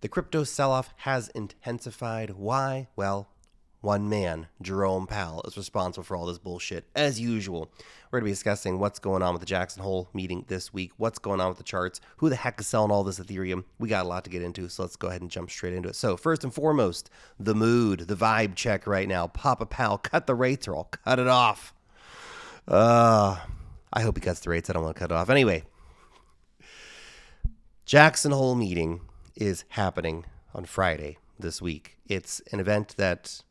The crypto sell-off has intensified. Why? Well, one man, Jerome Powell, is responsible for all this bullshit, as usual. We're going to be discussing what's going on with the Jackson Hole meeting this week, what's going on with the charts, who the heck is selling all this Ethereum. We got a lot to get into, so let's go ahead and jump straight into it. So first and foremost, the mood, the vibe check right now. Papa Powell, cut the rates or I'll cut it off. I hope he cuts the rates. I don't want to cut it off. Anyway, Jackson Hole meeting is happening on Friday this week. It's an event that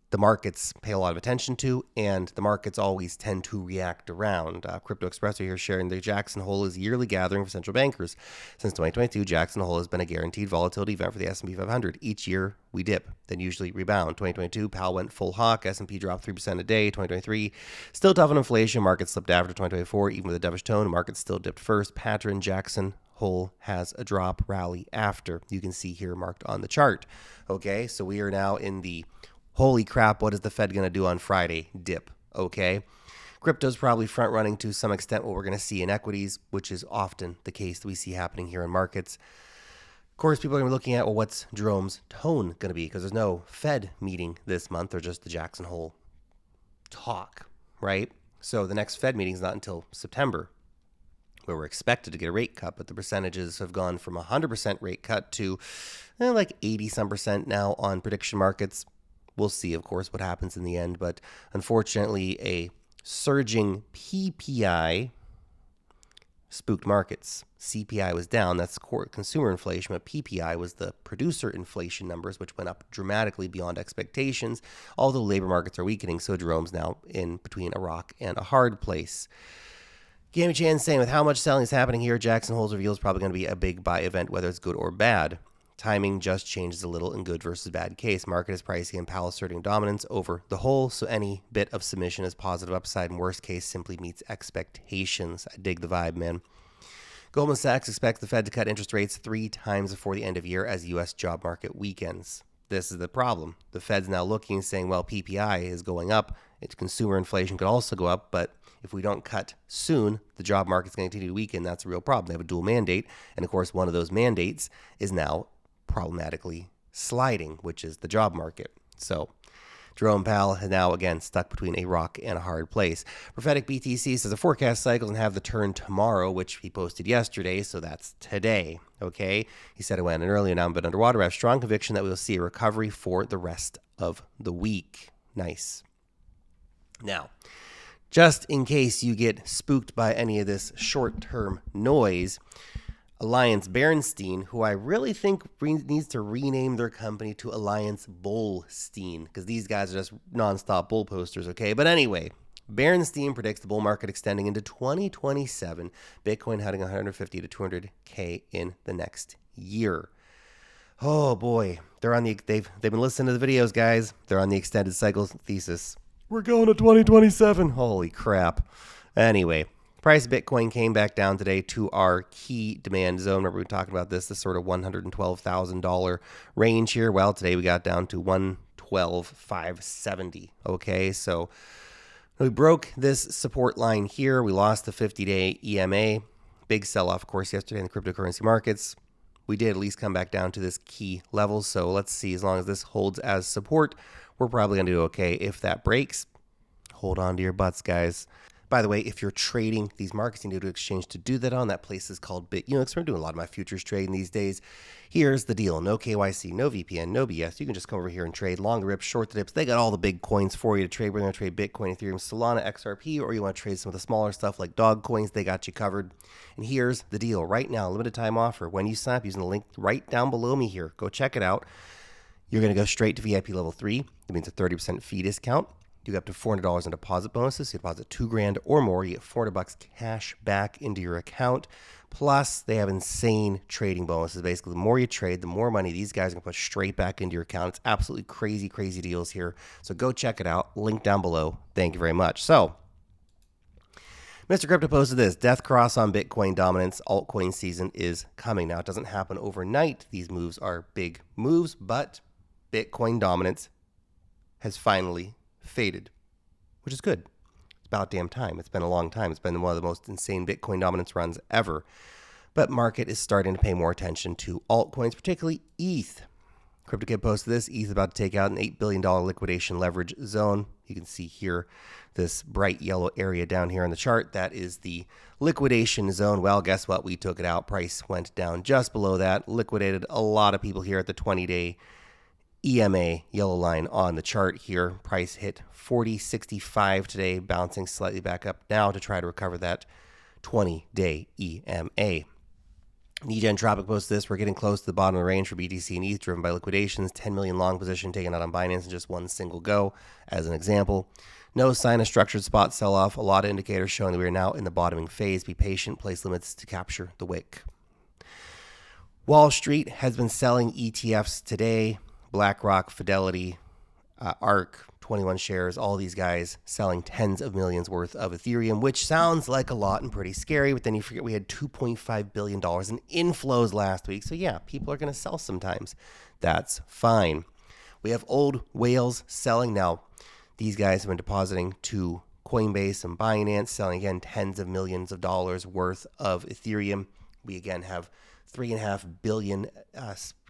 the markets pay a lot of attention to, and the markets always tend to react around. Crypto Expresso here sharing the Jackson Hole is a yearly gathering for central bankers. Since 2022, Jackson Hole has been a guaranteed volatility event for the S&P 500. Each year, we dip, then usually rebound. 2022, Powell went full hawk. S&P dropped 3% a day. 2023, still tough on inflation. Markets slipped after 2024. Even with a dovish tone, markets still dipped first. Pattern, Jackson Hole has a drop rally after. You can see here marked on the chart. Okay, so we are now in the holy crap, what is the Fed going to do on Friday? Dip, okay? Crypto's probably front-running to some extent what we're going to see in equities, which is often the case that we see happening here in markets. Of course, people are going to be looking at, well, what's Jerome's tone going to be? Because there's no Fed meeting this month or just the Jackson Hole talk, right? So the next Fed meeting is not until September, where we're expected to get a rate cut, but the percentages have gone from 100% rate cut to like 80-some% now on prediction markets. We'll see, of course, what happens in the end, but unfortunately, a surging PPI spooked markets. CPI was down, that's core consumer inflation, but PPI was the producer inflation numbers, which went up dramatically beyond expectations, although labor markets are weakening, so Jerome's now in between a rock and a hard place. Gammy Chan saying, with how much selling is happening here, Jackson Hole's reveal is probably going to be a big buy event, whether it's good or bad. Timing just changes a little in good versus bad case. Market is pricing and Powell asserting dominance over the whole, so any bit of submission is positive upside, and worst case simply meets expectations. I dig the vibe, man. Goldman Sachs expects the Fed to cut interest rates 3 times before the end of year as U.S. job market weakens. This is the problem. The Fed's now looking and saying, well, PPI is going up. Its consumer inflation could also go up, but if we don't cut soon, the job market's going to continue to weaken. That's a real problem. They have a dual mandate, and of course, one of those mandates is now problematically sliding, which is the job market. So Jerome Powell is now again stuck between a rock and a hard place. Prophetic BTC says the forecast cycle and have the turn tomorrow, which he posted yesterday, so that's today. Okay, he said it went in earlier now, but underwater. I have strong conviction that we will see a recovery for the rest of the week. Nice. Now, just in case you get spooked by any of this short-term noise, Alliance Bernstein, who I really think needs to rename their company to Alliance Bullstein, because these guys are just nonstop bull posters, okay? But anyway, Bernstein predicts the bull market extending into 2027, Bitcoin heading 150 to 200K in the next year. Oh boy, they've been listening to the videos, guys. They're on the extended cycle thesis. We're going to 2027. Holy crap. Anyway, price of Bitcoin came back down today to our key demand zone. Remember we were talking about this sort of $112,000 range here. Well, today we got down to $112,570. Okay, so we broke this support line here. We lost the 50-day EMA. Big sell-off, of course, yesterday in the cryptocurrency markets. We did at least come back down to this key level. So let's see, as long as this holds as support, we're probably going to do okay. If that breaks, hold on to your butts, guys. By the way, if you're trading these markets, you need to exchange to do that on. That place is called BitUnix. We're doing a lot of my futures trading these days. Here's the deal. No KYC, no VPN, no BS. You can just come over here and trade long the rips, short the dips. They got all the big coins for you to trade. We're going to trade Bitcoin, Ethereum, Solana, XRP, or you want to trade some of the smaller stuff like dog coins. They got you covered. And here's the deal. Right now, limited time offer. When you sign up using the link right down below me here, go check it out. You're going to go straight to VIP level 3. That means a 30% fee discount. You get up to $400 in deposit bonuses. You deposit $2,000 or more, you get $400 cash back into your account. Plus, they have insane trading bonuses. Basically, the more you trade, the more money these guys are going to put straight back into your account. It's absolutely crazy, crazy deals here. So go check it out. Link down below. Thank you very much. So, Mr. Crypto posted this. Death cross on Bitcoin dominance. Altcoin season is coming. Now, it doesn't happen overnight. These moves are big moves, but Bitcoin dominance has finally faded, which is good. It's about damn time. It's been a long time. It's been one of the most insane Bitcoin dominance runs ever. But market is starting to pay more attention to altcoins, particularly ETH. CryptoKid posted this. ETH is about to take out an $8 billion liquidation leverage zone. You can see here this bright yellow area down here on the chart. That is the liquidation zone. Well, guess what? We took it out. Price went down just below that. Liquidated a lot of people here at the 20-day EMA yellow line on the chart here. Price hit 40.65 today, bouncing slightly back up now to try to recover that 20-day EMA. Entropic posts this. We're getting close to the bottom of the range for BTC and ETH, driven by liquidations. 10 million long position taken out on Binance in just one single go, as an example. No sign of structured spot sell-off. A lot of indicators showing that we are now in the bottoming phase. Be patient. Place limits to capture the wick. Wall Street has been selling ETFs today. BlackRock, Fidelity, ARK, 21 shares, all these guys selling tens of millions worth of Ethereum, which sounds like a lot and pretty scary, but then you forget we had $2.5 billion in inflows last week. So yeah, people are going to sell sometimes. That's fine. We have old whales selling now. These guys have been depositing to Coinbase and Binance, selling again tens of millions of dollars worth of Ethereum. We again have $3.5 billion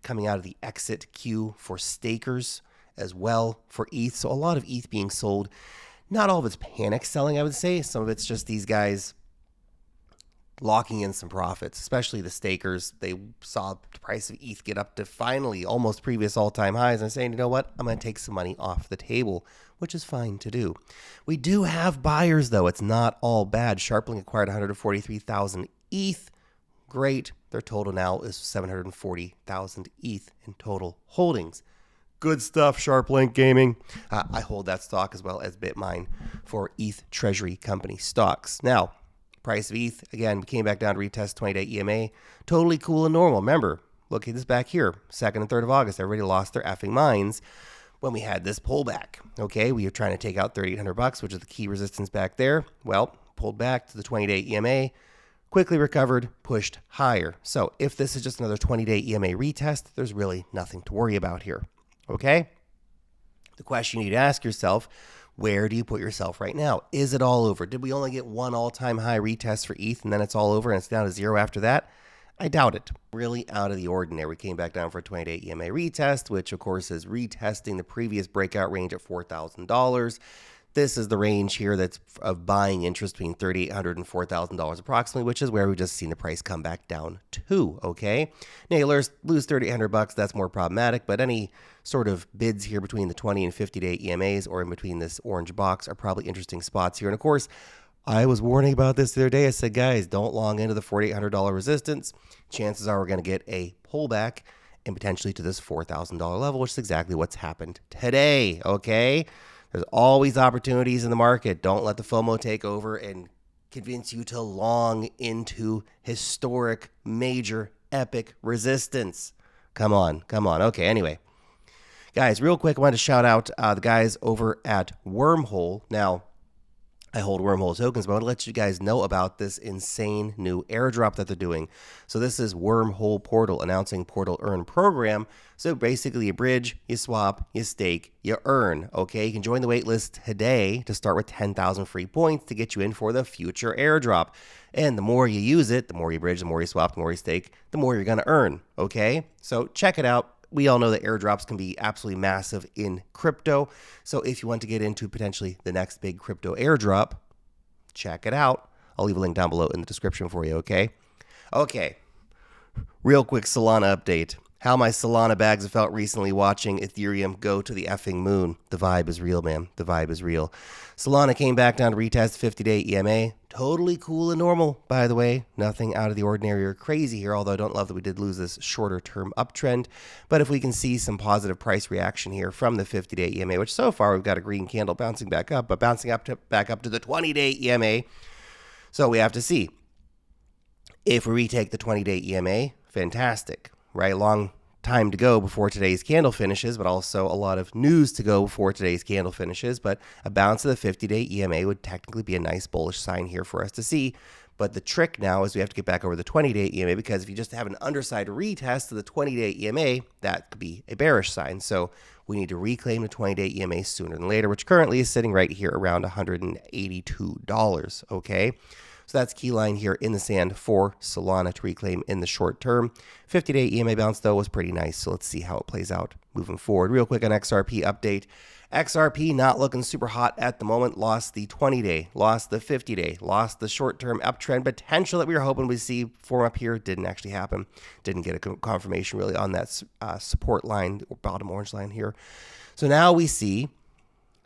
coming out of the exit queue for stakers as well for ETH. So a lot of ETH being sold. Not all of it's panic selling, I would say. Some of it's just these guys locking in some profits, especially the stakers. They saw the price of ETH get up to finally almost previous all-time highs and saying, you know what, I'm going to take some money off the table, which is fine to do. We do have buyers, though. It's not all bad. Sharpling acquired 143,000 ETH. Great. Their total now is 740,000 ETH in total holdings. Good stuff, Sharplink Gaming. I hold that stock as well as BitMine for ETH Treasury Company stocks. Now, price of ETH, again, we came back down to retest 20-day EMA. Totally cool and normal. Remember, look at this back here, 2nd and 3rd of August. Everybody lost their effing minds when we had this pullback. Okay, we were trying to take out $3,800, which is the key resistance back there. Well, pulled back to the 20-day EMA. Quickly recovered, pushed higher. So if this is just another 20-day EMA retest, there's really nothing to worry about here. Okay? The question you need to ask yourself, where do you put yourself right now? Is it all over? Did we only get one all-time high retest for ETH and then it's all over and it's down to zero after that? I doubt it. Really out of the ordinary. We came back down for a 20-day EMA retest, which of course is retesting the previous breakout range at $4,000. This is the range here that's of buying interest between $3,800 and $4,000 approximately, which is where we've just seen the price come back down to, okay? Now, you lose $3,800, that's more problematic, but any sort of bids here between the 20 and 50-day EMAs or in between this orange box are probably interesting spots here. And of course, I was warning about this the other day. I said, guys, don't long into the $4,800 resistance. Chances are we're going to get a pullback and potentially to this $4,000 level, which is exactly what's happened today, okay? There's always opportunities in the market. Don't let the FOMO take over and convince you to long into historic, major, epic resistance. Come on. Okay, anyway. Guys, real quick, I wanted to shout out the guys over at Wormhole. Now, I hold Wormhole tokens, but I want to let you guys know about this insane new airdrop that they're doing. So this is Wormhole Portal announcing Portal Earn program. So basically you bridge, you swap, you stake, you earn. Okay, you can join the waitlist today to start with 10,000 free points to get you in for the future airdrop. And the more you use it, the more you bridge, the more you swap, the more you stake, the more you're going to earn. Okay, so check it out. We all know that airdrops can be absolutely massive in crypto. So if you want to get into potentially the next big crypto airdrop, check it out. I'll leave a link down below in the description for you, okay? Okay, real quick Solana update. How my Solana bags have felt recently watching Ethereum go to the effing moon. The vibe is real, man. The vibe is real. Solana came back down to retest 50-day EMA. Totally cool and normal, by the way. Nothing out of the ordinary or crazy here, although I don't love that we did lose this shorter-term uptrend. But if we can see some positive price reaction here from the 50-day EMA, which so far we've got a green candle bouncing back up, but bouncing up back up to the 20-day EMA. So we have to see. If we retake the 20-day EMA, fantastic. Right, long time to go before today's candle finishes, but also a lot of news to go before today's candle finishes. But a bounce of the 50-day EMA would technically be a nice bullish sign here for us to see. But the trick now is we have to get back over the 20-day EMA, because if you just have an underside retest of the 20-day EMA, that could be a bearish sign. So we need to reclaim the 20-day EMA sooner than later, which currently is sitting right here around $182, okay? So that's key line here in the sand for Solana to reclaim in the short term. 50-day EMA bounce, though, was pretty nice. So let's see how it plays out moving forward. Real quick on XRP update. XRP not looking super hot at the moment. Lost the 20-day, lost the 50-day, lost the short-term uptrend potential that we were hoping we'd see form up here. Didn't actually happen. Didn't get a confirmation really on that support line or bottom orange line here. So now we see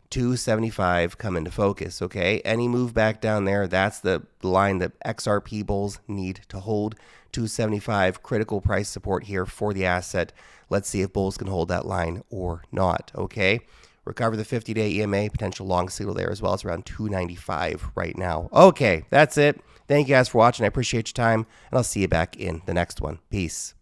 275 come into focus, okay? Any move back down there, that's the line that XRP bulls need to hold. 275, critical price support here for the asset. Let's see if bulls can hold that line or not, okay? Recover the 50-day EMA, potential long signal there as well. It's around 295 right now. Okay, that's it. Thank you guys for watching. I appreciate your time, and I'll see you back in the next one. Peace.